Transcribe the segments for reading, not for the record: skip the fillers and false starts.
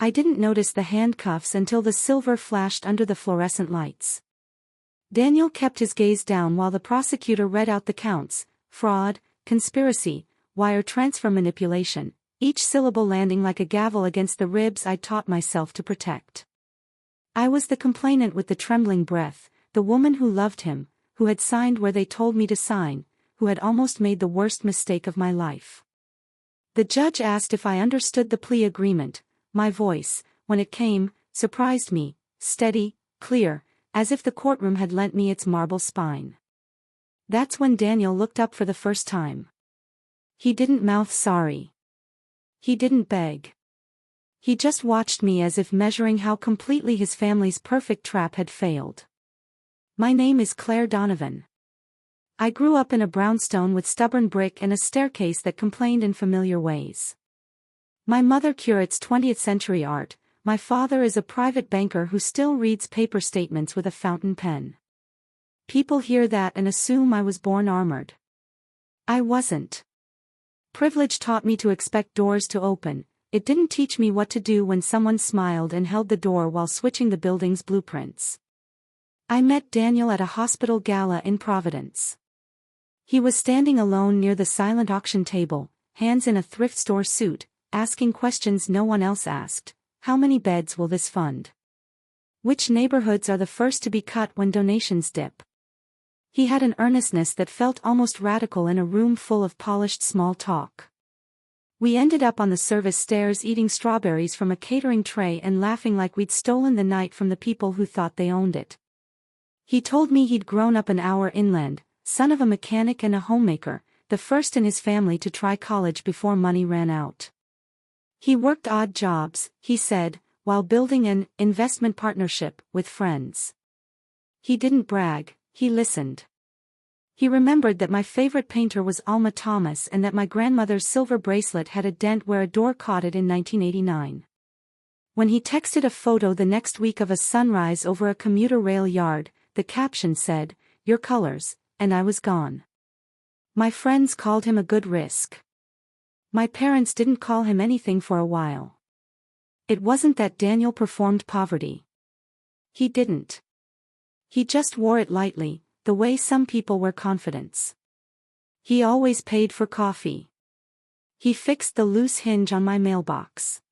I didn't notice the handcuffs until the silver flashed under the fluorescent lights. Daniel kept his gaze down while the prosecutor read out the counts: fraud, conspiracy, wire transfer manipulation, each syllable landing like a gavel against the ribs I'd taught myself to protect. I was the complainant with the trembling breath, the woman who loved him, who had signed where they told me to sign, who had almost made the worst mistake of my life. The judge asked if I understood the plea agreement. My voice, when it came, surprised me, steady, clear, as if the courtroom had lent me its marble spine. That's when Daniel looked up for the first time. He didn't mouth sorry. He didn't beg. He just watched me as if measuring how completely his family's perfect trap had failed. My name is Claire Donovan. I grew up in a brownstone with stubborn brick and a staircase that complained in familiar ways. My mother curates 20th century art, my father is a private banker who still reads paper statements with a fountain pen. People hear that and assume I was born armored. I wasn't. Privilege taught me to expect doors to open. It didn't teach me what to do when someone smiled and held the door while switching the building's blueprints. I met Daniel at a hospital gala in Providence. He was standing alone near the silent auction table, hands in a thrift store suit, asking questions no one else asked. How many beds will this fund? Which neighborhoods are the first to be cut when donations dip? He had an earnestness that felt almost radical in a room full of polished small talk. We ended up on the service stairs eating strawberries from a catering tray and laughing like we'd stolen the night from the people who thought they owned it. He told me he'd grown up an hour inland, son of a mechanic and a homemaker, the first in his family to try college before money ran out. He worked odd jobs, he said, while building an investment partnership with friends. He didn't brag, he listened. He remembered that my favorite painter was Alma Thomas and that my grandmother's silver bracelet had a dent where a door caught it in 1989. When he texted a photo the next week of a sunrise over a commuter rail yard, the caption said, "Your colors," and I was gone. My friends called him a good risk. My parents didn't call him anything for a while. It wasn't that Daniel performed poverty. He didn't. He just wore it lightly, the way some people wear confidence. He always paid for coffee. He fixed the loose hinge on my mailbox.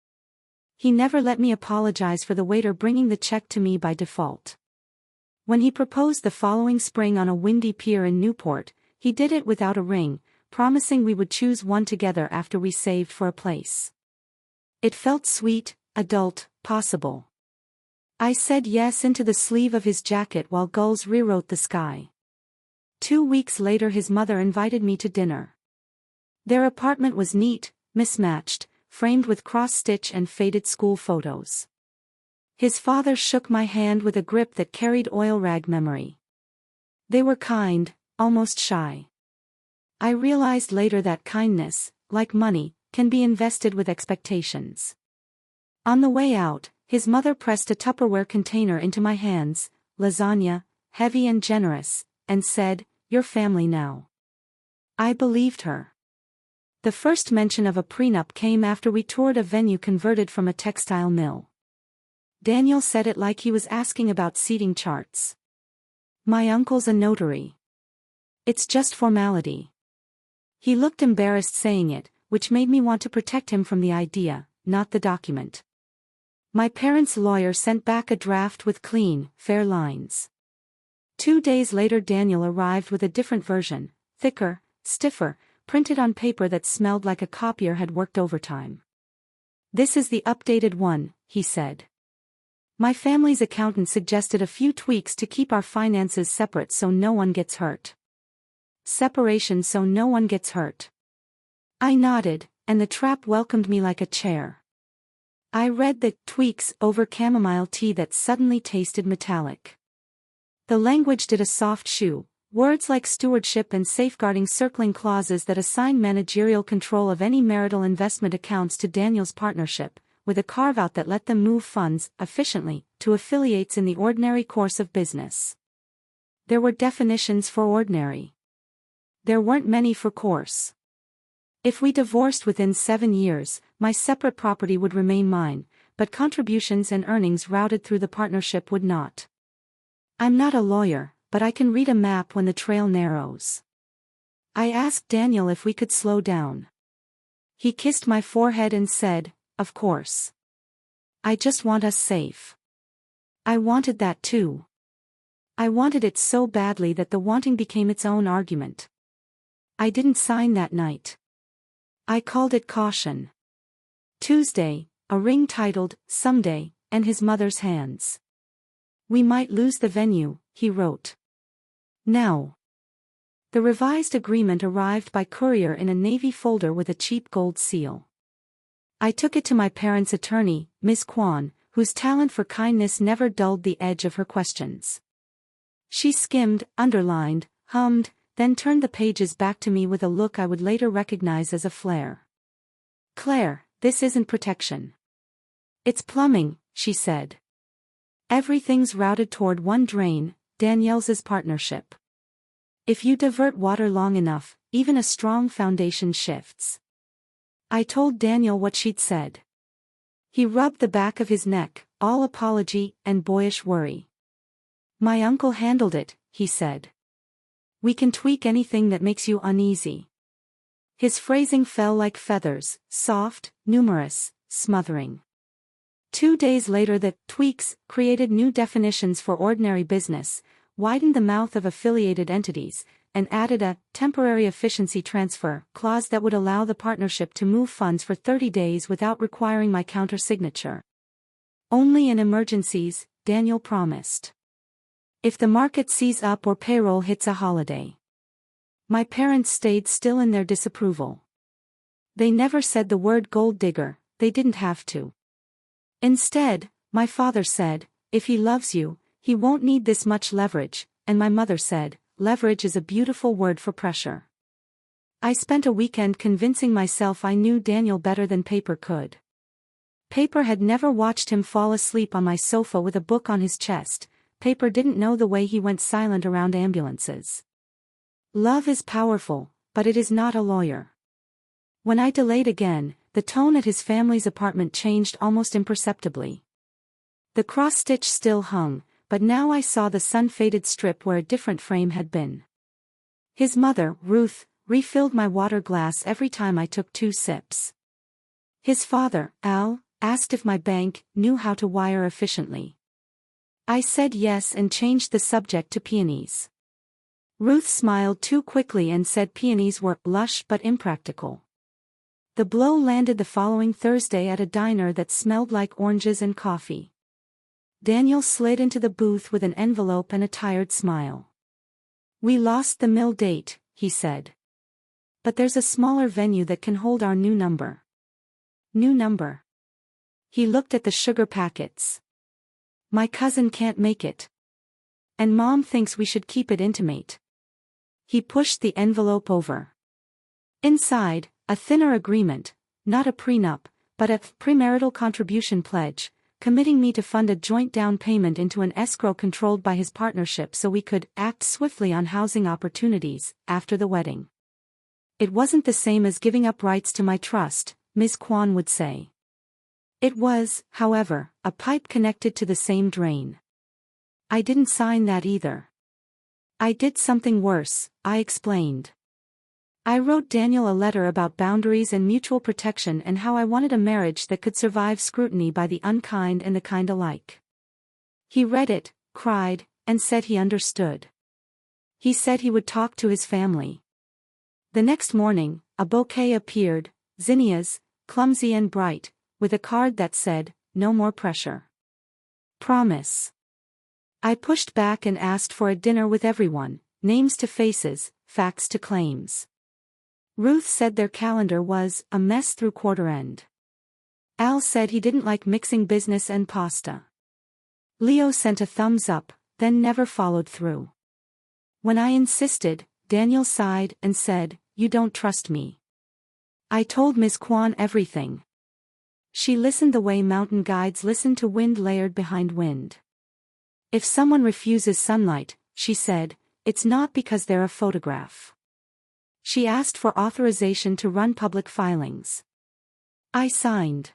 He never let me apologize for the waiter bringing the check to me by default. When he proposed the following spring on a windy pier in Newport, he did it without a ring, promising we would choose one together after we saved for a place. It felt sweet, adult, possible. I said yes into the sleeve of his jacket while gulls rewrote the sky. 2 weeks later his mother invited me to dinner. Their apartment was neat, mismatched, framed with cross-stitch and faded school photos. His father shook my hand with a grip that carried oil rag memory. They were kind, almost shy. I realized later that kindness, like money, can be invested with expectations. On the way out, his mother pressed a Tupperware container into my hands, lasagna, heavy and generous, and said, "Your family now." I believed her. The first mention of a prenup came after we toured a venue converted from a textile mill. Daniel said it like he was asking about seating charts. "My uncle's a notary. It's just formality." He looked embarrassed saying it, which made me want to protect him from the idea, not the document. My parents' lawyer sent back a draft with clean, fair lines. 2 days later Daniel arrived with a different version, thicker, stiffer, printed on paper that smelled like a copier had worked overtime. "This is the updated one," he said. My family's accountant suggested a few tweaks to keep our finances separate so no one gets hurt. Separation so no one gets hurt. I nodded, and the trap welcomed me like a chair. I read the tweaks over chamomile tea that suddenly tasted metallic. The language did a soft shoe, words like stewardship and safeguarding circling clauses that assign managerial control of any marital investment accounts to Daniel's partnership, with a carve-out that let them move funds, efficiently, to affiliates in the ordinary course of business. There were definitions for ordinary. There weren't many for course. If we divorced within 7 years, my separate property would remain mine, but contributions and earnings routed through the partnership would not. I'm not a lawyer, but I can read a map when the trail narrows. I asked Daniel if we could slow down. He kissed my forehead and said, "Of course. I just want us safe." I wanted that too. I wanted it so badly that the wanting became its own argument. I didn't sign that night. I called it caution. Tuesday, a ring titled, "Someday," and his mother's hands. "We might lose the venue," he wrote. Now. The revised agreement arrived by courier in a navy folder with a cheap gold seal. I took it to my parents' attorney, Ms. Kwan, whose talent for kindness never dulled the edge of her questions. She skimmed, underlined, hummed, then turned the pages back to me with a look I would later recognize as a flare. "Claire, this isn't protection. It's plumbing," she said. "Everything's routed toward one drain, Danielle's partnership. If you divert water long enough, even a strong foundation shifts." I told Daniel what she'd said. He rubbed the back of his neck, all apology and boyish worry. "My uncle handled it," he said. "We can tweak anything that makes you uneasy." His phrasing fell like feathers, soft, numerous, smothering. 2 days later the tweaks created new definitions for ordinary business, widened the mouth of affiliated entities, and added a temporary efficiency transfer clause that would allow the partnership to move funds for 30 days without requiring my countersignature. "Only in emergencies," Daniel promised. "If the market sees up or payroll hits a holiday." My parents stayed still in their disapproval. They never said the word gold digger, they didn't have to. Instead, my father said, "If he loves you, he won't need this much leverage," and my mother said, "Leverage is a beautiful word for pressure." I spent a weekend convincing myself I knew Daniel better than paper could. Paper had never watched him fall asleep on my sofa with a book on his chest. Paper didn't know the way he went silent around ambulances. Love is powerful, but it is not a lawyer. When I delayed again, the tone at his family's apartment changed almost imperceptibly. The cross-stitch still hung, but now I saw the sun-faded strip where a different frame had been. His mother, Ruth, refilled my water glass every time I took 2 sips. His father, Al, asked if my bank knew how to wire efficiently. I said yes and changed the subject to peonies. Ruth smiled too quickly and said peonies were lush but impractical. The blow landed the following Thursday at a diner that smelled like oranges and coffee. Daniel slid into the booth with an envelope and a tired smile. "We lost the mill date," he said. "But there's a smaller venue that can hold our new number." "New number?" He looked at the sugar packets. "My cousin can't make it. And Mom thinks we should keep it intimate." He pushed the envelope over. Inside, a thinner agreement, not a prenup, but a premarital contribution pledge, committing me to fund a joint down payment into an escrow controlled by his partnership so we could act swiftly on housing opportunities after the wedding. It wasn't the same as giving up rights to my trust, Ms. Kwan would say. It was, however, a pipe connected to the same drain. I didn't sign that either. I did something worse, I explained. I wrote Daniel a letter about boundaries and mutual protection and how I wanted a marriage that could survive scrutiny by the unkind and the kind alike. He read it, cried, and said he understood. He said he would talk to his family. The next morning, a bouquet appeared, zinnias, clumsy and bright, with a card that said, "No more pressure. Promise." I pushed back and asked for a dinner with everyone, names to faces, facts to claims. Ruth said their calendar was a mess through quarter end. Al said he didn't like mixing business and pasta. Leo sent a thumbs up, then never followed through. When I insisted, Daniel sighed and said, "You don't trust me." I told Ms. Kwan everything. She listened the way mountain guides listen to wind layered behind wind. "If someone refuses sunlight," she said, "it's not because they're a photograph." She asked for authorization to run public filings. I signed.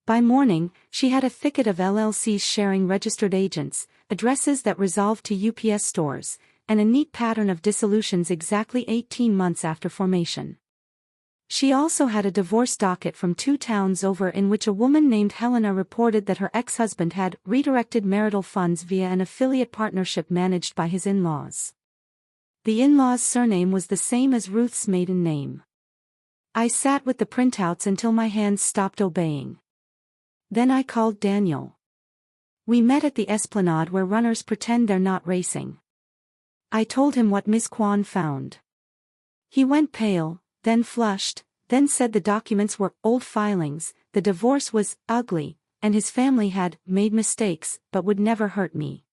By morning, she had a thicket of LLCs sharing registered agents, addresses that resolved to UPS stores, and a neat pattern of dissolutions exactly 18 months after formation. She also had a divorce docket from 2 towns over in which a woman named Helena reported that her ex-husband had redirected marital funds via an affiliate partnership managed by his in-laws. The in-laws' surname was the same as Ruth's maiden name. I sat with the printouts until my hands stopped obeying. Then I called Daniel. We met at the Esplanade where runners pretend they're not racing. I told him what Miss Kwan found. He went pale, then flushed, then said the documents were old filings, the divorce was ugly, and his family had made mistakes but would never hurt me.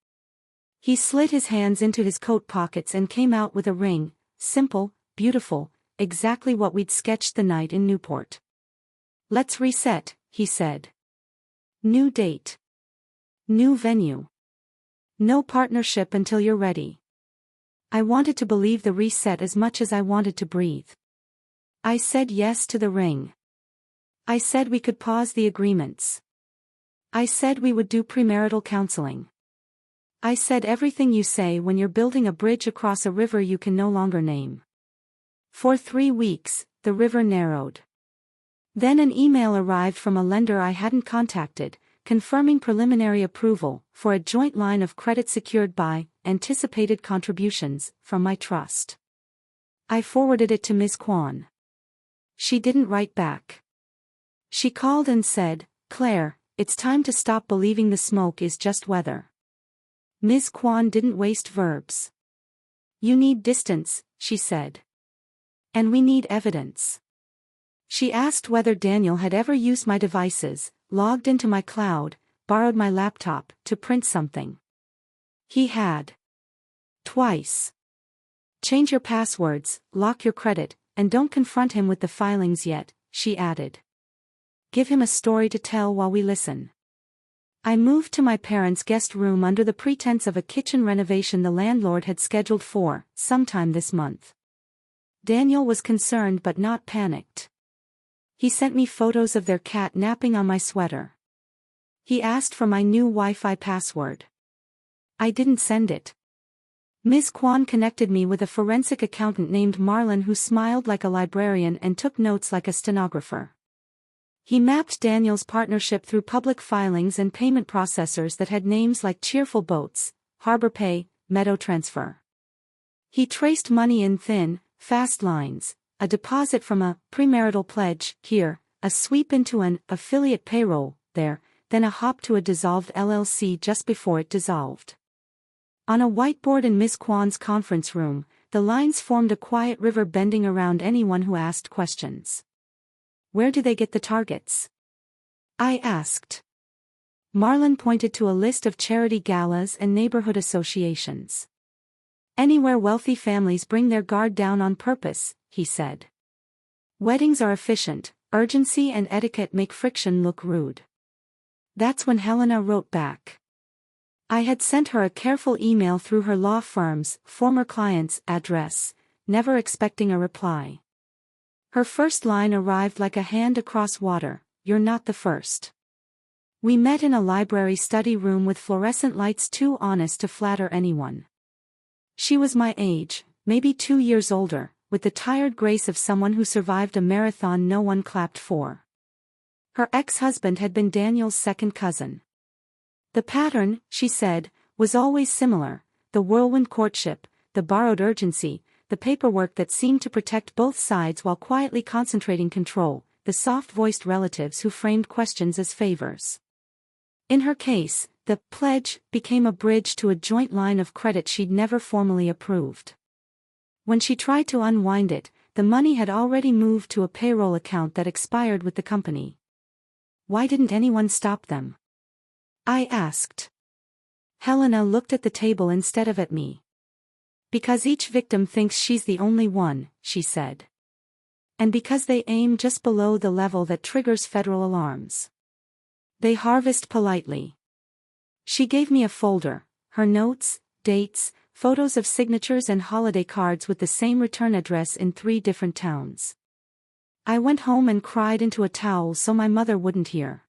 He slid his hands into his coat pockets and came out with a ring, simple, beautiful, exactly what we'd sketched the night in Newport. Let's reset, he said. New date. New venue. No partnership until you're ready. I wanted to believe the reset as much as I wanted to breathe. I said yes to the ring. I said we could pause the agreements. I said we would do premarital counseling. I said everything you say when you're building a bridge across a river you can no longer name. For 3 weeks, the river narrowed. Then an email arrived from a lender I hadn't contacted, confirming preliminary approval for a joint line of credit secured by anticipated contributions from my trust. I forwarded it to Ms. Kwan. She didn't write back. She called and said, "Claire, it's time to stop believing the smoke is just weather." Ms. Kwan didn't waste verbs. "You need distance," she said. "And we need evidence." She asked whether Daniel had ever used my devices, logged into my cloud, borrowed my laptop to print something. He had. Twice. "Change your passwords, lock your credit, and don't confront him with the filings yet," she added. "Give him a story to tell while we listen." I moved to my parents' guest room under the pretense of a kitchen renovation the landlord had scheduled for sometime this month. Daniel was concerned but not panicked. He sent me photos of their cat napping on my sweater. He asked for my new Wi-Fi password. I didn't send it. Ms. Kwan connected me with a forensic accountant named Marlon who smiled like a librarian and took notes like a stenographer. He mapped Daniel's partnership through public filings and payment processors that had names like Cheerful Boats, Harbor Pay, Meadow Transfer. He traced money in thin, fast lines. A deposit from a premarital pledge here, a sweep into an affiliate payroll there, then a hop to a dissolved LLC just before it dissolved. On a whiteboard in Miss Kwan's conference room, the lines formed a quiet river bending around anyone who asked questions. "Where do they get the targets?" I asked. Marlon pointed to a list of charity galas and neighborhood associations. "Anywhere wealthy families bring their guard down on purpose," he said. "Weddings are efficient, urgency and etiquette make friction look rude." That's when Helena wrote back. I had sent her a careful email through her law firm's former client's address, never expecting a reply. Her first line arrived like a hand across water, "You're not the first." We met in a library study room with fluorescent lights too honest to flatter anyone. She was my age, maybe 2 years older, with the tired grace of someone who survived a marathon no one clapped for. Her ex-husband had been Daniel's second cousin. The pattern, she said, was always similar: the whirlwind courtship, the borrowed urgency, the paperwork that seemed to protect both sides while quietly concentrating control, the soft-voiced relatives who framed questions as favors. In her case, the pledge became a bridge to a joint line of credit she'd never formally approved. When she tried to unwind it, the money had already moved to a payroll account that expired with the company. Why didn't anyone stop them? I asked. Helena looked at the table instead of at me. Because each victim thinks she's the only one, she said. And because they aim just below the level that triggers federal alarms. They harvest politely. She gave me a folder, her notes, dates, photos of signatures and holiday cards with the same return address in 3 different towns. I went home and cried into a towel so my mother wouldn't hear.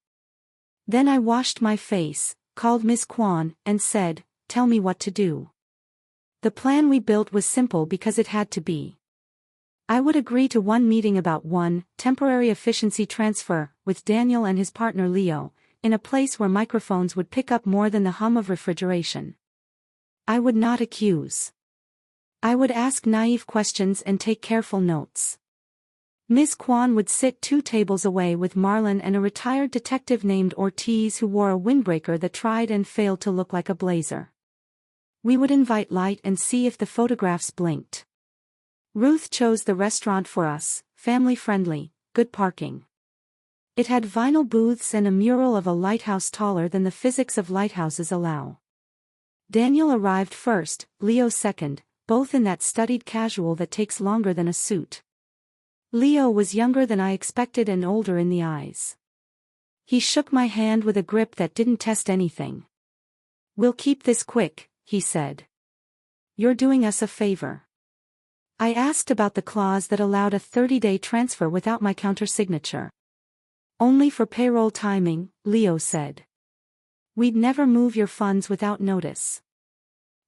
Then I washed my face, called Miss Kwan, and said, "Tell me what to do." The plan we built was simple because it had to be. I would agree to one meeting about one temporary efficiency transfer with Daniel and his partner Leo, in a place where microphones would pick up more than the hum of refrigeration. I would not accuse. I would ask naive questions and take careful notes. Ms. Kwan would sit 2 tables away with Marlon and a retired detective named Ortiz who wore a windbreaker that tried and failed to look like a blazer. We would invite light and see if the photographs blinked. Ruth chose the restaurant for us, family-friendly, good parking. It had vinyl booths and a mural of a lighthouse taller than the physics of lighthouses allow. Daniel arrived first, Leo second, both in that studied casual that takes longer than a suit. Leo was younger than I expected and older in the eyes. He shook my hand with a grip that didn't test anything. "We'll keep this quick," he said. "You're doing us a favor." I asked about the clause that allowed a 30-day transfer without my countersignature. "Only for payroll timing," Leo said. "We'd never move your funds without notice."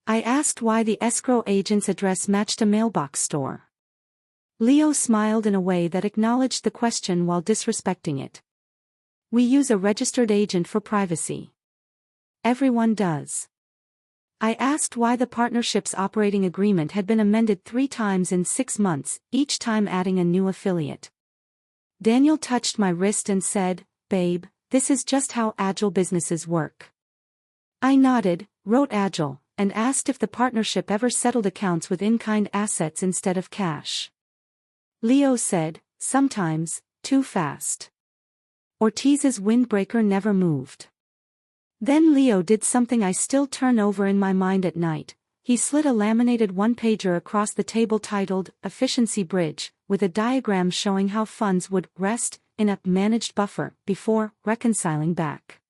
I asked why the escrow agent's address matched a mailbox store. Leo smiled in a way that acknowledged the question while disrespecting it. "We use a registered agent for privacy." "Everyone does." I asked why the partnership's operating agreement had been amended 3 times in 6 months, each time adding a new affiliate. Daniel touched my wrist and said, "Babe, this is just how agile businesses work." I nodded, wrote agile, and asked if the partnership ever settled accounts with in-kind assets instead of cash. Leo said, "Sometimes, too fast." Ortiz's windbreaker never moved. Then Leo did something I still turn over in my mind at night. He slid a laminated one-pager across the table titled, "Efficiency Bridge," with a diagram showing how funds would rest in a managed buffer before reconciling back.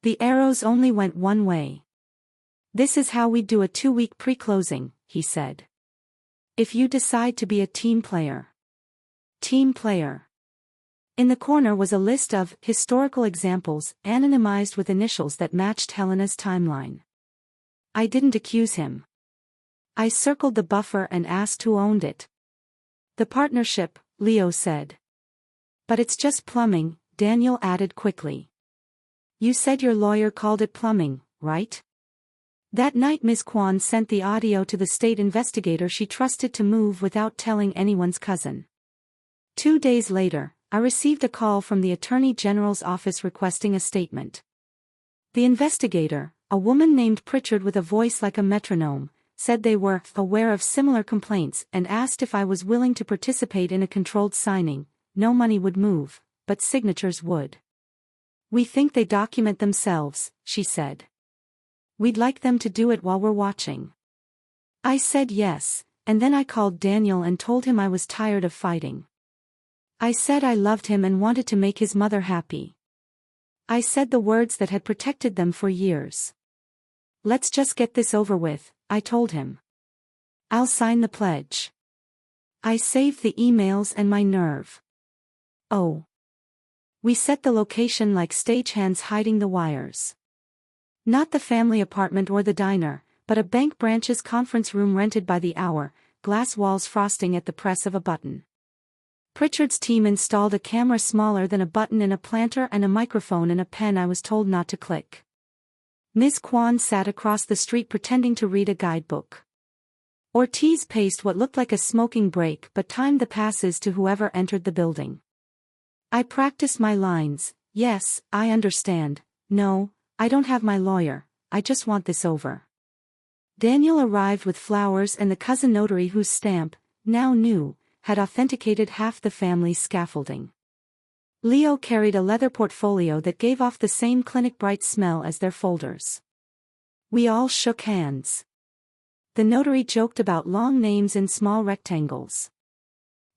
The arrows only went one way. "This is how we do a 2-week pre-closing," he said. "If you decide to be a team player." Team player. In the corner was a list of historical examples, anonymized with initials that matched Helena's timeline. I didn't accuse him. I circled the buffer and asked who owned it. "The partnership," Leo said. "But it's just plumbing," Daniel added quickly. "You said your lawyer called it plumbing, right?" That night Ms. Kwan sent the audio to the state investigator she trusted to move without telling anyone's cousin. 2 days later, I received a call from the Attorney General's office requesting a statement. The investigator, a woman named Pritchard with a voice like a metronome, said they were aware of similar complaints and asked if I was willing to participate in a controlled signing. No money would move, but signatures would. "We think they document themselves," she said. "We'd like them to do it while we're watching." I said yes, and then I called Daniel and told him I was tired of fighting. I said I loved him and wanted to make his mother happy. I said the words that had protected them for years. "Let's just get this over with," I told him. "I'll sign the pledge." I saved the emails and my nerve. Oh. We set the location like stagehands hiding the wires. Not the family apartment or the diner, but a bank branch's conference room rented by the hour, glass walls frosting at the press of a button. Pritchard's team installed a camera smaller than a button and a planter and a microphone and a pen I was told not to click. Ms. Kwan sat across the street pretending to read a guidebook. Ortiz paced what looked like a smoking break but timed the passes to whoever entered the building. I practiced my lines. "Yes, I understand. No, I don't have my lawyer, I just want this over." Daniel arrived with flowers and the cousin notary whose stamp, now new, had authenticated half the family's scaffolding. Leo carried a leather portfolio that gave off the same clinic bright smell as their folders. We all shook hands. The notary joked about long names in small rectangles.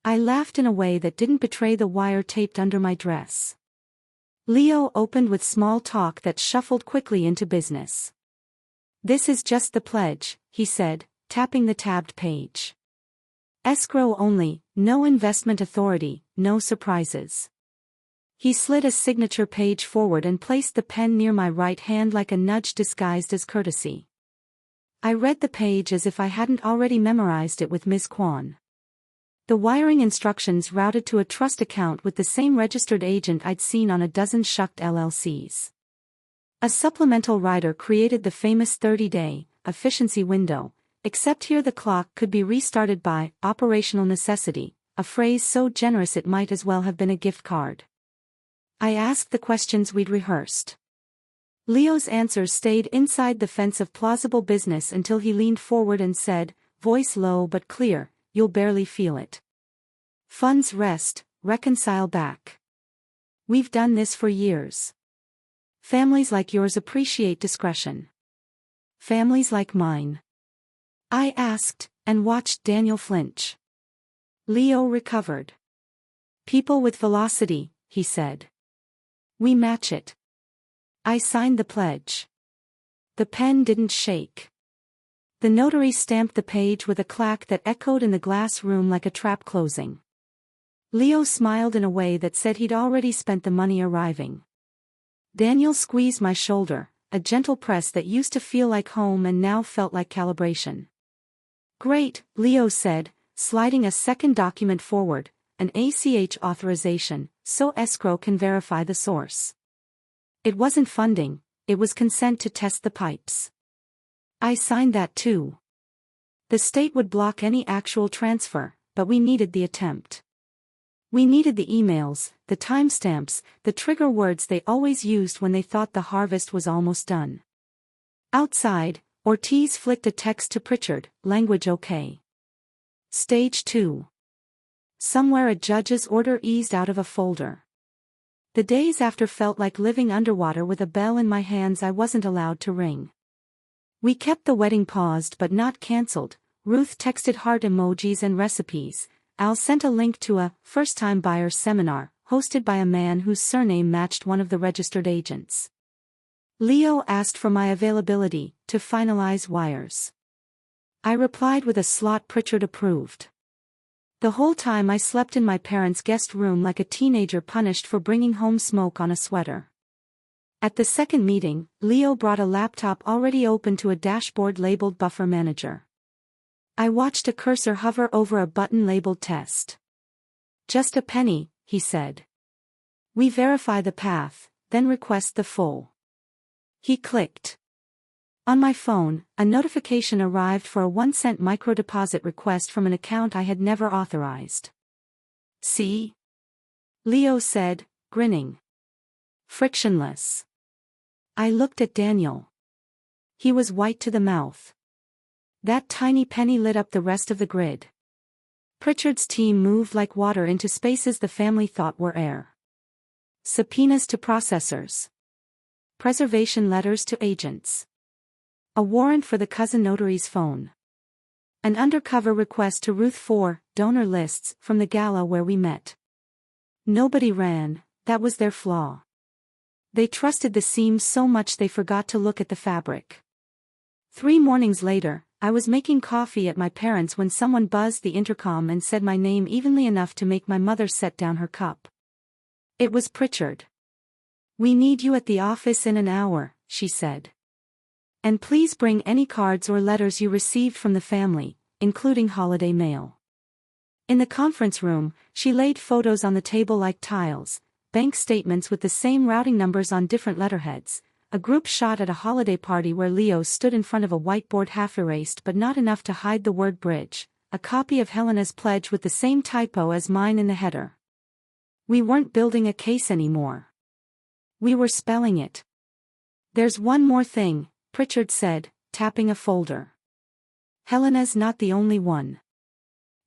I laughed in a way that didn't betray the wire taped under my dress. Leo opened with small talk that shuffled quickly into business. "This is just the pledge," he said, tapping the tabbed page. "Escrow only, no investment authority, no surprises." He slid a signature page forward and placed the pen near my right hand like a nudge disguised as courtesy. I read the page as if I hadn't already memorized it with Ms. Kwan. The wiring instructions routed to a trust account with the same registered agent I'd seen on a dozen shucked LLCs. A supplemental rider created the famous 30-day efficiency window, except here the clock could be restarted by operational necessity, a phrase so generous it might as well have been a gift card. I asked the questions we'd rehearsed. Leo's answers stayed inside the fence of plausible business until he leaned forward and said, voice low but clear, you'll barely feel it. Funds rest, reconcile back. We've done this for years. Families like yours appreciate discretion. Families like mine. I asked, and watched Daniel flinch. Leo recovered. People with velocity, he said. We match it. I signed the pledge. The pen didn't shake. The notary stamped the page with a clack that echoed in the glass room like a trap closing. Leo smiled in a way that said he'd already spent the money arriving. Daniel squeezed my shoulder, a gentle press that used to feel like home and now felt like calibration. Great, Leo said, sliding a second document forward, an ACH authorization, so escrow can verify the source. It wasn't funding, it was consent to test the pipes. I signed that too. The state would block any actual transfer, but we needed the attempt. We needed the emails, the timestamps, the trigger words they always used when they thought the harvest was almost done. Outside, Ortiz flicked a text to Pritchard, language okay. Stage 2. Somewhere a judge's order eased out of a folder. The days after felt like living underwater with a bell in my hands I wasn't allowed to ring. We kept the wedding paused but not cancelled. Ruth texted heart emojis and recipes. Al sent a link to a first-time buyer seminar, hosted by a man whose surname matched one of the registered agents. Leo asked for my availability to finalize wires. I replied with a slot Pritchard approved. The whole time I slept in my parents' guest room like a teenager punished for bringing home smoke on a sweater. At the second meeting, Leo brought a laptop already open to a dashboard labeled Buffer Manager. I watched a cursor hover over a button labeled Test. Just a penny, he said. We verify the path, then request the full. He clicked. On my phone, a notification arrived for a 1-cent microdeposit request from an account I had never authorized. See? Leo said, grinning. Frictionless. I looked at Daniel. He was white to the mouth. That tiny penny lit up the rest of the grid. Pritchard's team moved like water into spaces the family thought were air. Subpoenas to processors. Preservation letters to agents. A warrant for the cousin notary's phone. An undercover request to Ruth for donor lists from the gala where we met. Nobody ran, that was their flaw. They trusted the seams so much they forgot to look at the fabric. 3 mornings later, I was making coffee at my parents' when someone buzzed the intercom and said my name evenly enough to make my mother set down her cup. It was Pritchard. We need you at the office in an hour, she said. And please bring any cards or letters you received from the family, including holiday mail. In the conference room, she laid photos on the table like tiles, bank statements with the same routing numbers on different letterheads, a group shot at a holiday party where Leo stood in front of a whiteboard half erased but not enough to hide the word bridge, a copy of Helena's pledge with the same typo as mine in the header. We weren't building a case anymore. We were spelling it. There's one more thing, Pritchard said, tapping a folder. Helena's not the only one.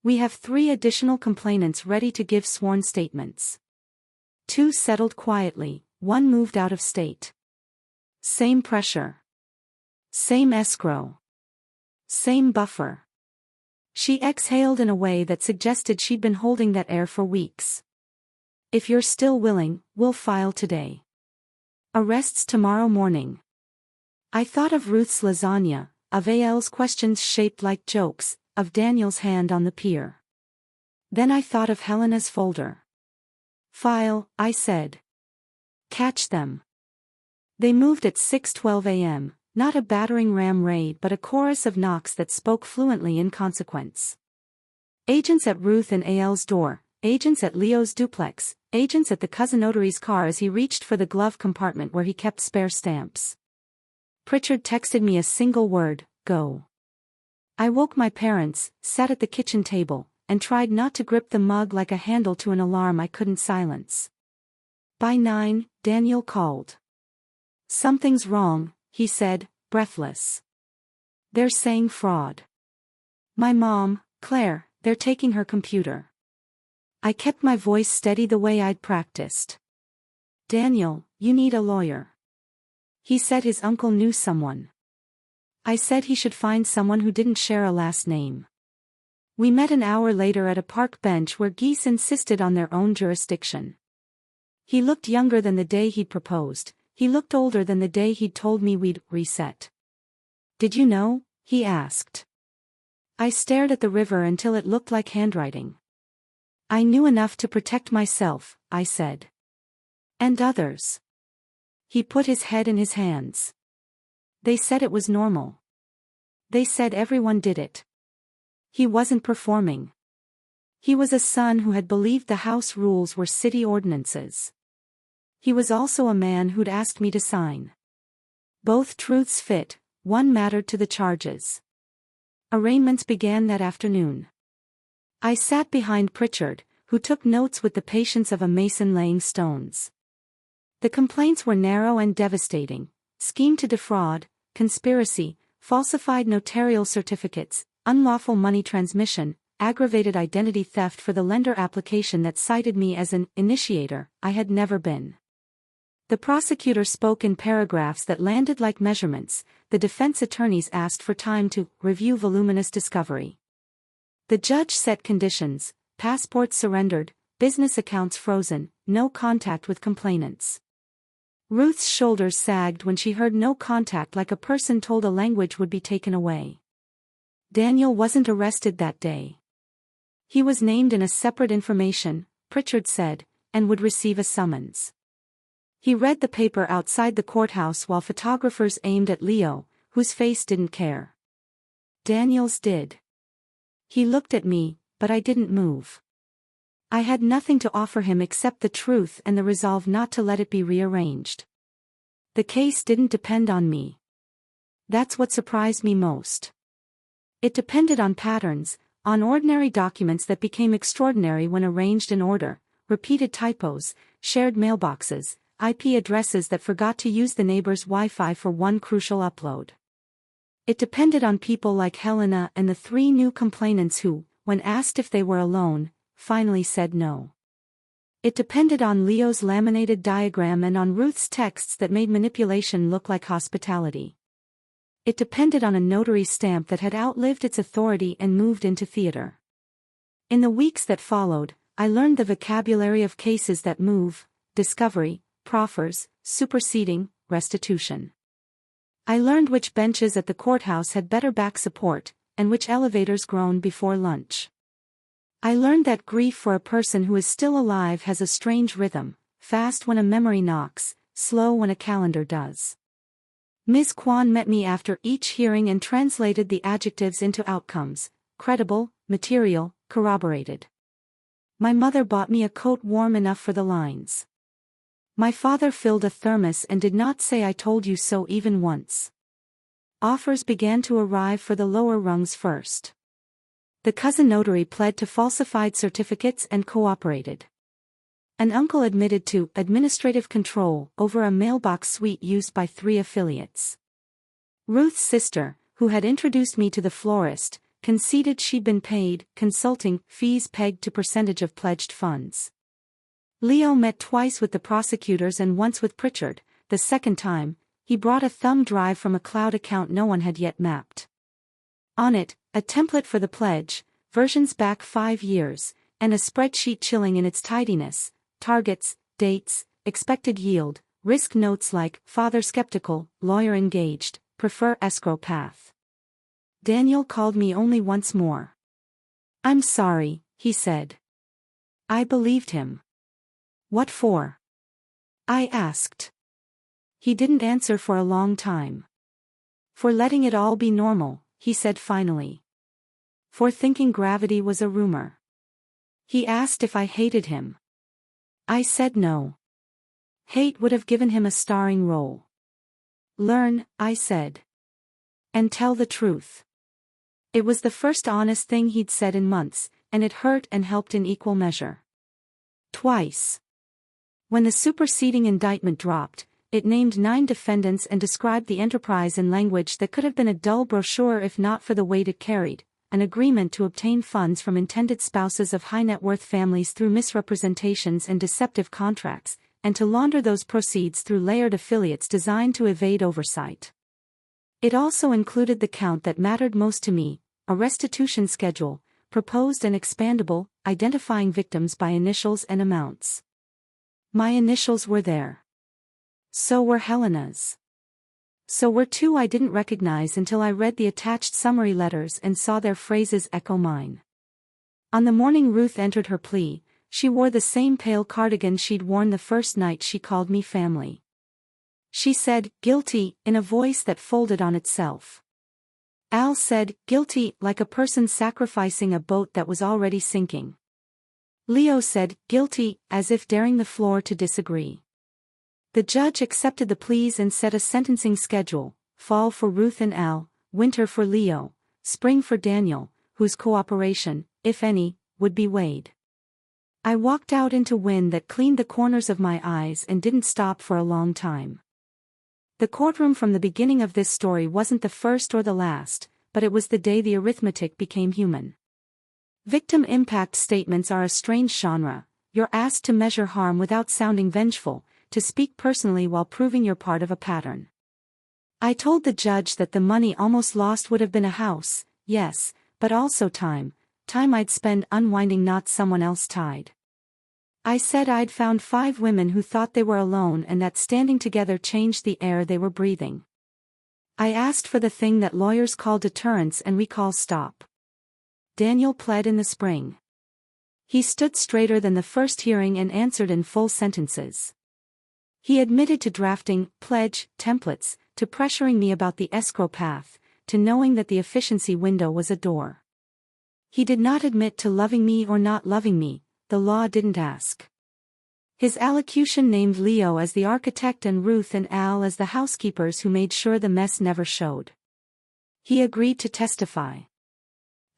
We have 3 additional complainants ready to give sworn statements. 2 settled quietly, 1 moved out of state. Same pressure. Same escrow. Same buffer. She exhaled in a way that suggested she'd been holding that air for weeks. If you're still willing, we'll file today. Arrests tomorrow morning. I thought of Ruth's lasagna, of AL's questions shaped like jokes, of Daniel's hand on the pier. Then I thought of Helena's folder. File, I said. Catch them. They moved at 6:12 a.m., not a battering ram raid but a chorus of knocks that spoke fluently in consequence. Agents at Ruth and Al's door, agents at Leo's duplex, agents at the cousin notary's car as he reached for the glove compartment where he kept spare stamps. Pritchard texted me a single word, "Go." I woke my parents, sat at the kitchen table, and tried not to grip the mug like a handle to an alarm I couldn't silence. By 9, Daniel called. "Something's wrong," he said, breathless. "They're saying fraud. My mom, Claire, they're taking her computer." I kept my voice steady the way I'd practiced. "Daniel, you need a lawyer." He said his uncle knew someone. I said he should find someone who didn't share a last name. We met an hour later at a park bench where geese insisted on their own jurisdiction. He looked younger than the day he'd proposed. He looked older than the day he'd told me we'd reset. "Did you know?" he asked. I stared at the river until it looked like handwriting. "I knew enough to protect myself," I said. "And others." He put his head in his hands. "They said it was normal. They said everyone did it." He wasn't performing. He was a son who had believed the house rules were city ordinances. He was also a man who'd asked me to sign. Both truths fit, one mattered to the charges. Arraignments began that afternoon. I sat behind Pritchard, who took notes with the patience of a mason laying stones. The complaints were narrow and devastating: scheme to defraud, conspiracy, falsified notarial certificates, unlawful money transmission, aggravated identity theft for the lender application that cited me as an initiator I had never been. The prosecutor spoke in paragraphs that landed like measurements. The defense attorneys asked for time to review voluminous discovery. The judge set conditions: passports surrendered, business accounts frozen, no contact with complainants. Ruth's shoulders sagged when she heard no contact, like a person told a language would be taken away. Daniel wasn't arrested that day. He was named in a separate information, Pritchard said, and would receive a summons. He read the paper outside the courthouse while photographers aimed at Leo, whose face didn't care. Daniel's did. He looked at me, but I didn't move. I had nothing to offer him except the truth and the resolve not to let it be rearranged. The case didn't depend on me. That's what surprised me most. It depended on patterns, on ordinary documents that became extraordinary when arranged in order, repeated typos, shared mailboxes, IP addresses that forgot to use the neighbor's Wi-Fi for one crucial upload. It depended on people like Helena and the 3 new complainants who, when asked if they were alone, finally said no. It depended on Leo's laminated diagram and on Ruth's texts that made manipulation look like hospitality. It depended on a notary stamp that had outlived its authority and moved into theater. In the weeks that followed, I learned the vocabulary of cases that move: discovery, proffers, superseding, restitution. I learned which benches at the courthouse had better back support, and which elevators groan before lunch. I learned that grief for a person who is still alive has a strange rhythm: fast when a memory knocks, slow when a calendar does. Ms. Kwan met me after each hearing and translated the adjectives into outcomes: credible, material, corroborated. My mother bought me a coat warm enough for the lines. My father filled a thermos and did not say "I told you so" even once. Offers began to arrive for the lower rungs first. The cousin notary pled to falsified certificates and cooperated. An uncle admitted to administrative control over a mailbox suite used by 3 affiliates. Ruth's sister, who had introduced me to the florist, conceded she'd been paid consulting fees pegged to percentage of pledged funds. Leo met twice with the prosecutors and once with Pritchard. The second time, he brought a thumb drive from a cloud account no one had yet mapped. On it, a template for the pledge, versions back 5 years, and a spreadsheet chilling in its tidiness: targets, dates, expected yield, risk notes like father skeptical, lawyer engaged, prefer escrow path. Daniel called me only once more. "I'm sorry," he said. I believed him. "What for?" I asked. He didn't answer for a long time. For letting it all be normal, he said finally. For thinking gravity was a rumor. He asked if I hated him. I said no. Hate would have given him a starring role. Learn, I said. And tell the truth. It was the first honest thing he'd said in months, and it hurt and helped in equal measure. Twice. When the superseding indictment dropped, it named 9 defendants and described the enterprise in language that could have been a dull brochure if not for the weight it carried, an agreement to obtain funds from intended spouses of high-net-worth families through misrepresentations and deceptive contracts, and to launder those proceeds through layered affiliates designed to evade oversight. It also included the count that mattered most to me, a restitution schedule, proposed and expandable, identifying victims by initials and amounts. My initials were there. So were Helena's. So were 2 I didn't recognize until I read the attached summary letters and saw their phrases echo mine. On the morning Ruth entered her plea, she wore the same pale cardigan she'd worn the first night she called me family. She said, "Guilty," in a voice that folded on itself. Al said, "Guilty," like a person sacrificing a boat that was already sinking. Leo said, "Guilty," as if daring the floor to disagree. The judge accepted the pleas and set a sentencing schedule: fall for Ruth and Al, winter for Leo, spring for Daniel, whose cooperation, if any, would be weighed. I walked out into wind that cleaned the corners of my eyes and didn't stop for a long time. The courtroom from the beginning of this story wasn't the first or the last, but it was the day the arithmetic became human. Victim impact statements are a strange genre. You're asked to measure harm without sounding vengeful, to speak personally while proving you're part of a pattern. I told the judge that the money almost lost would have been a house, yes, but also time I'd spend unwinding knots someone else tied. I said I'd found 5 women who thought they were alone and that standing together changed the air they were breathing. I asked for the thing that lawyers call deterrence and we call stop. Daniel pled in the spring. He stood straighter than the first hearing and answered in full sentences. He admitted to drafting pledge templates, to pressuring me about the escrow path, to knowing that the efficiency window was a door. He did not admit to loving me or not loving me. The law didn't ask. His allocution named Leo as the architect and Ruth and Al as the housekeepers who made sure the mess never showed. He agreed to testify.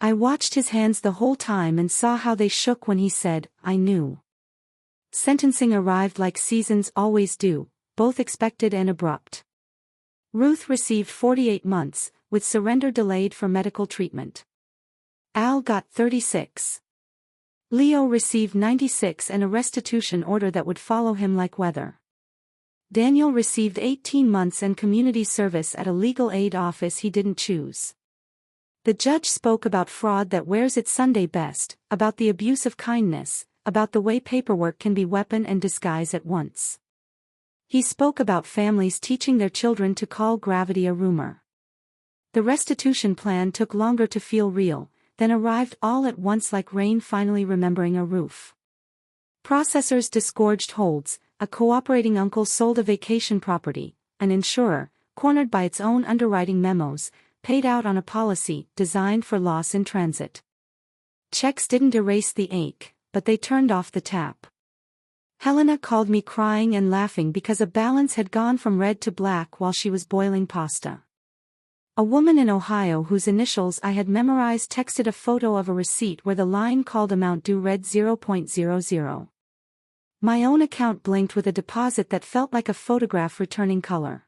I watched his hands the whole time and saw how they shook when he said, "I knew." Sentencing arrived like seasons always do, both expected and abrupt. Ruth received 48 months, with surrender delayed for medical treatment. Al got 36. Leo received 96 and a restitution order that would follow him like weather. Daniel received 18 months and community service at a legal aid office he didn't choose. The judge spoke about fraud that wears its Sunday best, about the abuse of kindness, about the way paperwork can be weapon and disguise at once. He spoke about families teaching their children to call gravity a rumor. The restitution plan took longer to feel real, then arrived all at once like rain finally remembering a roof. Processors disgorged holds, a cooperating uncle sold a vacation property, an insurer, cornered by its own underwriting memos, paid out on a policy designed for loss in transit. Checks didn't erase the ache, but they turned off the tap. Helena called me crying and laughing because a balance had gone from red to black while she was boiling pasta. A woman in Ohio whose initials I had memorized texted a photo of a receipt where the line called amount due read 0.00. My own account blinked with a deposit that felt like a photograph returning color.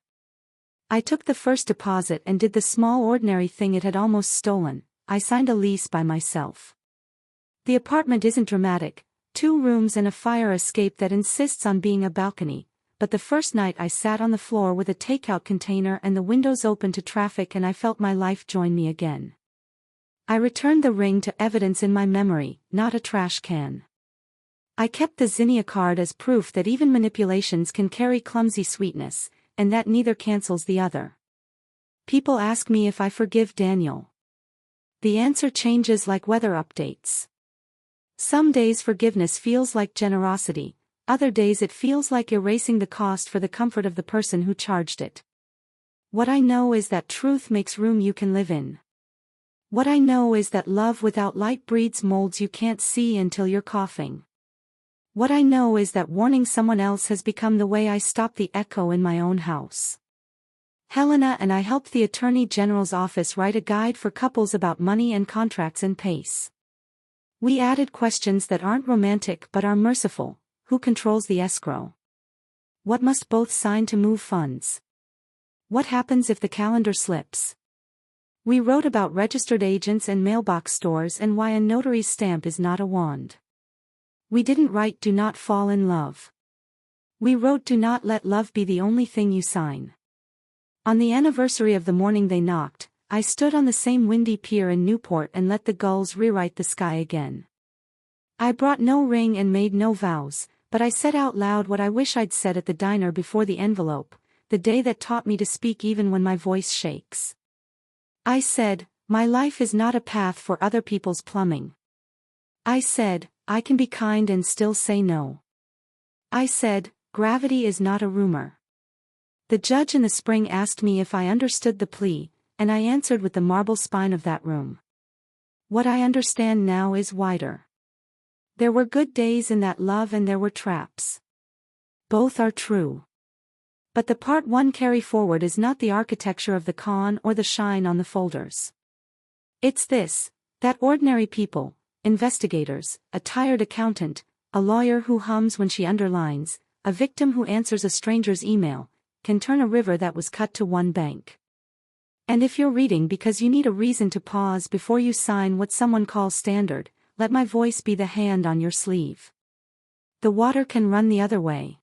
I took the first deposit and did the small ordinary thing it had almost stolen. I signed a lease by myself. The apartment isn't dramatic, 2 rooms and a fire escape that insists on being a balcony, but the first night I sat on the floor with a takeout container and the windows open to traffic and I felt my life join me again. I returned the ring to evidence in my memory, not a trash can. I kept the Zinnia card as proof that even manipulations can carry clumsy sweetness, and that neither cancels the other. People ask me if I forgive Daniel. The answer changes like weather updates. Some days forgiveness feels like generosity, Other days it feels like erasing the cost for the comfort of the person who charged it. What I know is that truth makes room you can live in. What I know is that love without light breeds molds you can't see until you're coughing. What I know is that warning someone else has become the way I stop the echo in my own house. Helena and I helped the Attorney General's office write a guide for couples about money and contracts and pace. We added questions that aren't romantic but are merciful. Who controls the escrow? What must both sign to move funds? What happens if the calendar slips? We wrote about registered agents and mailbox stores and why a notary's stamp is not a wand. We didn't write "Do not fall in love." We wrote "Do not let love be the only thing you sign." On the anniversary of the morning they knocked, I stood on the same windy pier in Newport and let the gulls rewrite the sky again. I brought no ring and made no vows, but I said out loud what I wish I'd said at the diner before the envelope, the day that taught me to speak even when my voice shakes. I said, "My life is not a path for other people's plumbing." I said, "I can be kind and still say no." I said, "Gravity is not a rumor." The judge in the spring asked me if I understood the plea, and I answered with the marble spine of that room. What I understand now is wider. There were good days in that love and there were traps. Both are true. But the part one carry forward is not the architecture of the con or the shine on the folders. It's this, that ordinary people, investigators, a tired accountant, a lawyer who hums when she underlines, a victim who answers a stranger's email, can turn a river that was cut to one bank. And if you're reading because you need a reason to pause before you sign what someone calls standard, let my voice be the hand on your sleeve. The water can run the other way.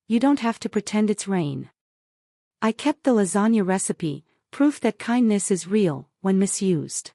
You don't have to pretend it's rain. I kept the lasagna recipe, proof that kindness is real, when misused.